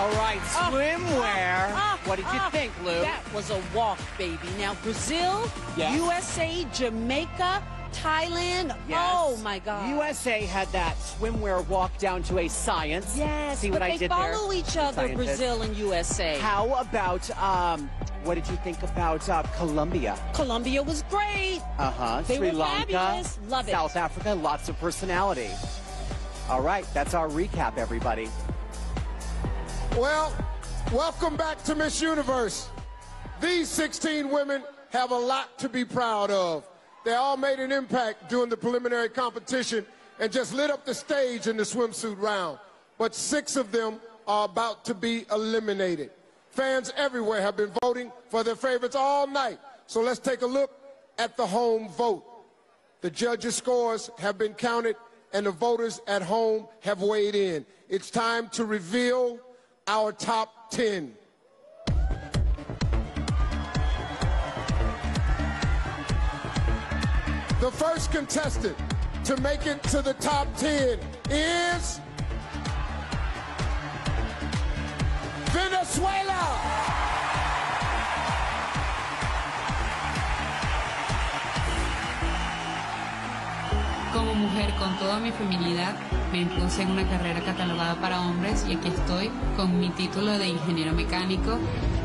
All right, swimwear. What did you think, Lou? That was a walk, baby. Now, Brazil, Yes. USA, Jamaica, Thailand. Yes. Oh, my God. USA had that swimwear walk down to a science. Yes, See what but I they did there? follow each other, Scientist. Brazil and USA. How about, what did you think about Colombia? Colombia was great. They Sri were Lanka, fabulous. Love it. South Africa, lots of personality. All right, that's our recap, everybody. Well, welcome back to Miss Universe. These 16 women have a lot to be proud of. They all made an impact during the preliminary competition and just lit up the stage in the swimsuit round. But 6 of them are about to be eliminated. Fans everywhere have been voting for their favorites all night. So let's take a look at the home vote. The judges' scores have been counted and the voters at home have weighed in. It's time to reveal our top 10. The first contestant to make it to the top 10 is Venezuela. Como mujer con toda mi feminidad, me impuse en una carrera catalogada para hombres y aquí estoy con mi título de ingeniero mecánico.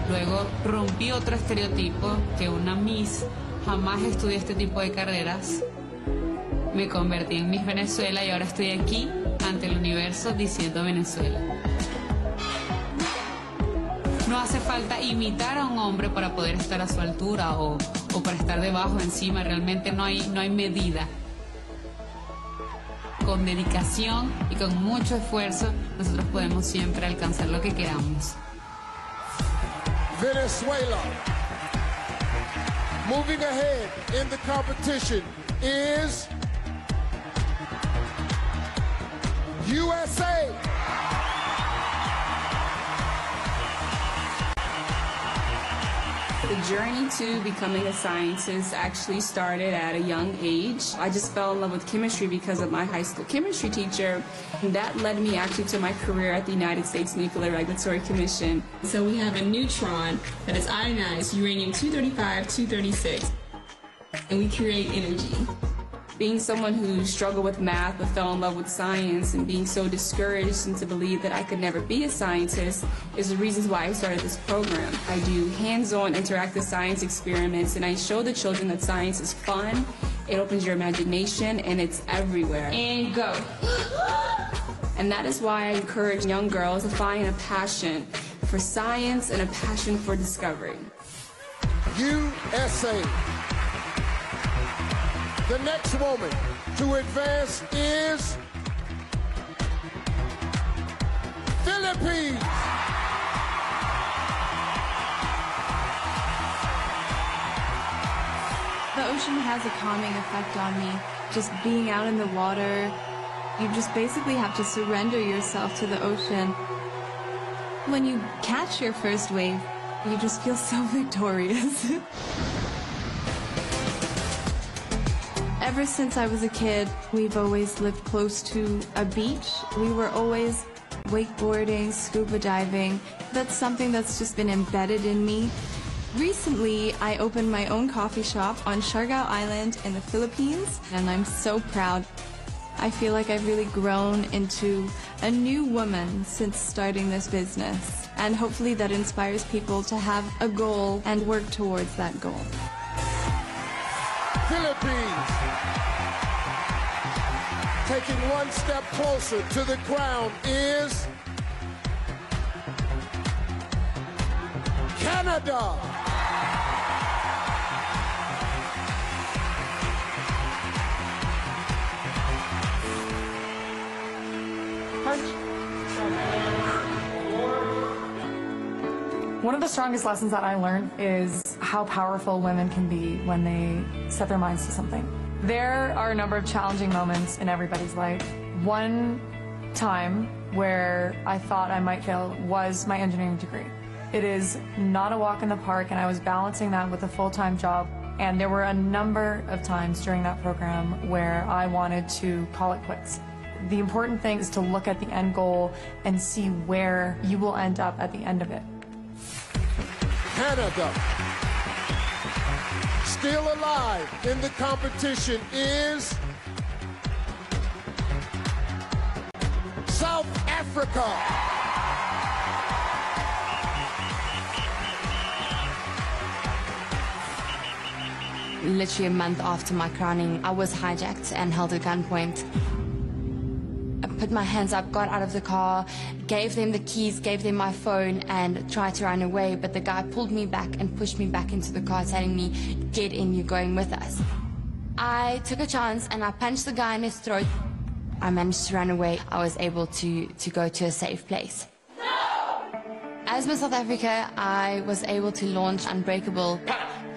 Luego rompí otro estereotipo, que una Miss jamás estudia este tipo de carreras. Me convertí en Miss Venezuela y ahora estoy aquí ante el universo diciendo Venezuela. No hace falta imitar a un hombre para poder estar a su altura o para estar debajo, encima. Realmente no hay medida. Con dedicación y con mucho esfuerzo, nosotros podemos siempre alcanzar lo que queramos. Venezuela. Moving ahead in the competition is USA. The journey to becoming a scientist actually started at a young age. I just fell in love with chemistry because of my high school chemistry teacher. And that led me actually to my career at the United States Nuclear Regulatory Commission. So we have a neutron that is ionized uranium-235-236, and we create energy. Being someone who struggled with math but fell in love with science and being so discouraged and to believe that I could never be a scientist is the reasons why I started this program. I do hands-on interactive science experiments and I show the children that science is fun, it opens your imagination, and it's everywhere. And go. And that is why I encourage young girls to find a passion for science and a passion for discovery. USA. The next woman to advance is Philippines. The ocean has a calming effect on me. Just being out in the water, you just basically have to surrender yourself to the ocean. When you catch your first wave, you just feel so victorious. Ever since I was a kid, we've always lived close to a beach. We were always wakeboarding, scuba diving. That's something that's just been embedded in me. Recently, I opened my own coffee shop on Siargao Island in the Philippines, and I'm so proud. I feel like I've really grown into a new woman since starting this business, and hopefully that inspires people to have a goal and work towards that goal. Philippines. Taking one step closer to the crown is Canada. One of the strongest lessons that I learned is how powerful women can be when they set their minds to something. There are a number of challenging moments in everybody's life. One time where I thought I might fail was my engineering degree. It is not a walk in the park, and I was balancing that with a full-time job. And there were a number of times during that program where I wanted to call it quits. The important thing is to look at the end goal and see where you will end up at the end of it. Canada. Still alive in the competition is South Africa. Literally a month after my crowning, I was hijacked and held at gunpoint. I put my hands up, got out of the car, gave them the keys, gave them my phone, and tried to run away, but the guy pulled me back and pushed me back into the car, telling me, "Get in, you're going with us." I took a chance and I punched the guy in his throat. I managed to run away. I was able to go to a safe place. No! As Miss South Africa, I was able to launch Unbreakable.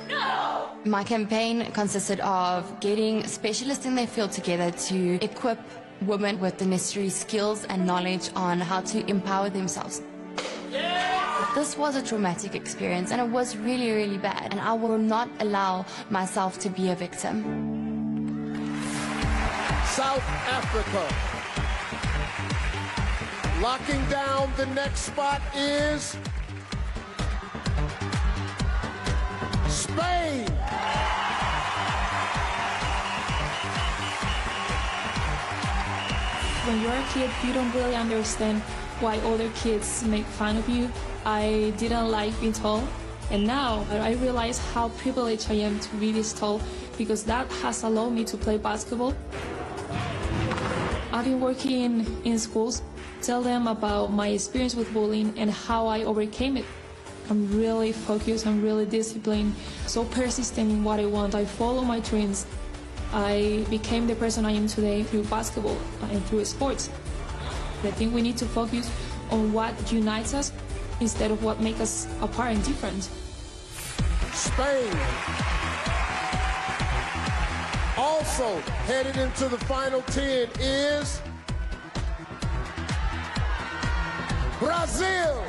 No! My campaign consisted of getting specialists in their field together to equip women with the necessary skills and knowledge on how to empower themselves. Yeah! This was a traumatic experience and it was really, really bad, and I will not allow myself to be a victim. South Africa. Locking down the next spot is Spain. When you're a kid, you don't really understand why other kids make fun of you. I didn't like being tall, and now I realize how privileged I am to be this tall, because that has allowed me to play basketball. I've been working in schools, tell them about my experience with bullying and how I overcame it. I'm really focused, I'm really disciplined, so persistent in what I want. I follow my dreams. I became the person I am today through basketball and through sports. I think we need to focus on what unites us instead of what makes us apart and different. Spain. Also headed into the final 10 is Brazil.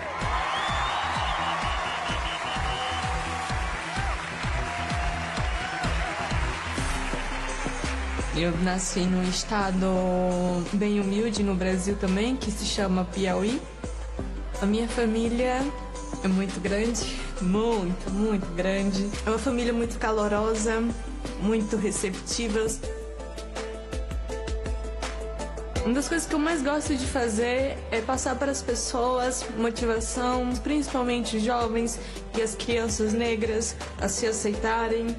Eu nasci num estado bem humilde no Brasil também, que se chama Piauí. A minha família é muito grande, muito grande. É uma família muito calorosa, muito receptiva. Uma das coisas que eu mais gosto de fazer é passar para as pessoas motivação, principalmente os jovens e as crianças negras, a se aceitarem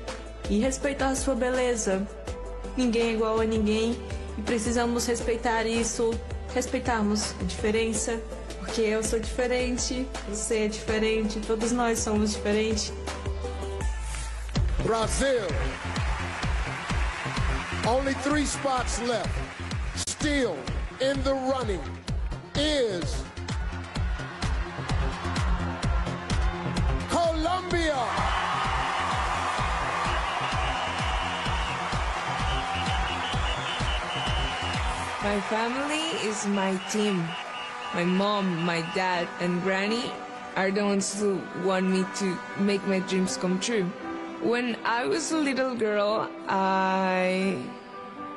e respeitar a sua beleza. Ninguém é igual a ninguém e precisamos respeitar isso, respeitarmos a diferença, porque eu sou diferente, você é diferente, todos nós somos diferentes. Brazil. Only 3 spots left. Still in the running is Colombia. My family is my team. My mom, my dad, and granny are the ones who want me to make my dreams come true. When I was a little girl, I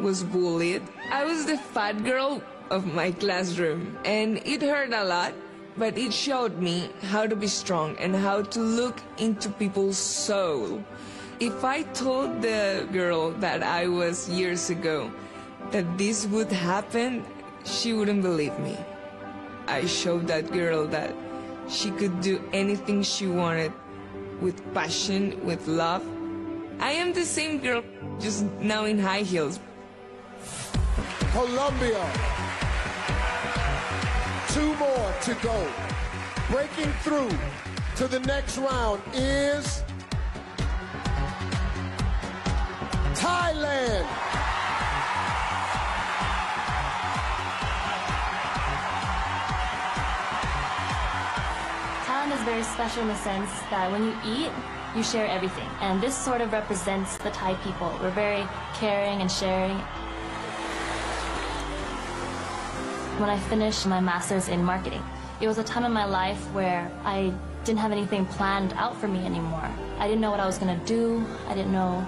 was bullied. I was the fat girl of my classroom, and it hurt a lot, but it showed me how to be strong and how to look into people's soul. If I told the girl that I was years ago that this would happen, she wouldn't believe me. I showed that girl that she could do anything she wanted with passion, with love. I am the same girl, just now in high heels. Colombia. 2 more to go. Breaking through to the next round is Thailand. Thailand is very special in the sense that when you eat, you share everything. And this sort of represents the Thai people. We're very caring and sharing. When I finished my master's in marketing, it was a time in my life where I didn't have anything planned out for me anymore. I didn't know what I was going to do. I didn't know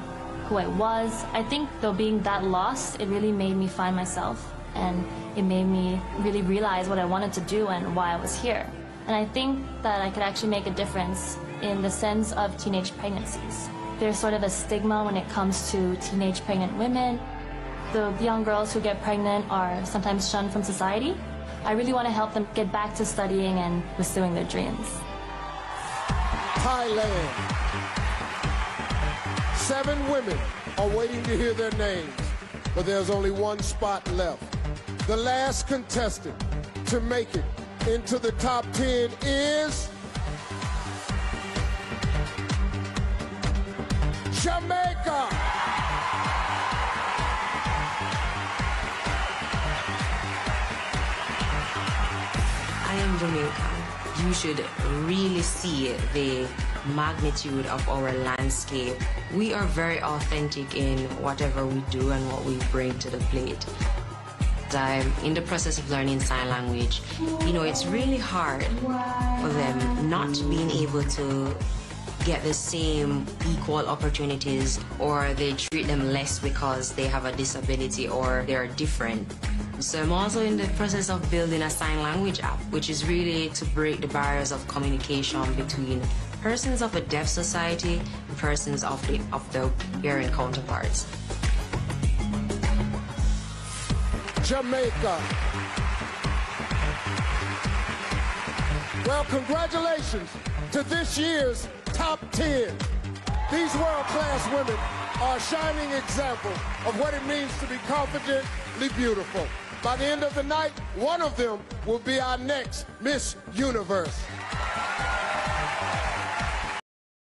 who I was. I think though being that lost, it really made me find myself. and it made me really realize what I wanted to do and why I was here. And I think that I could actually make a difference in the sense of teenage pregnancies. There's sort of a stigma when it comes to teenage pregnant women. The young girls who get pregnant are sometimes shunned from society. I really want to help them get back to studying and pursuing their dreams. Thailand. 7 women are waiting to hear their names, but there's only one spot left. The last contestant to make it into the top 10 is Jamaica. I am Jamaican. You should really see the magnitude of our landscape. We are very authentic in whatever we do and what we bring to the plate. I'm in the process of learning sign language. You know, it's really hard for them not being able to get the same equal opportunities, or they treat them less because they have a disability or they're different. So I'm also in the process of building a sign language app, which is really to break the barriers of communication between persons of a deaf society and persons of the hearing counterparts. Jamaica. Well, congratulations to this year's top 10. These world-class women are a shining example of what it means to be confidently beautiful. By the end of the night, one of them will be our next Miss Universe.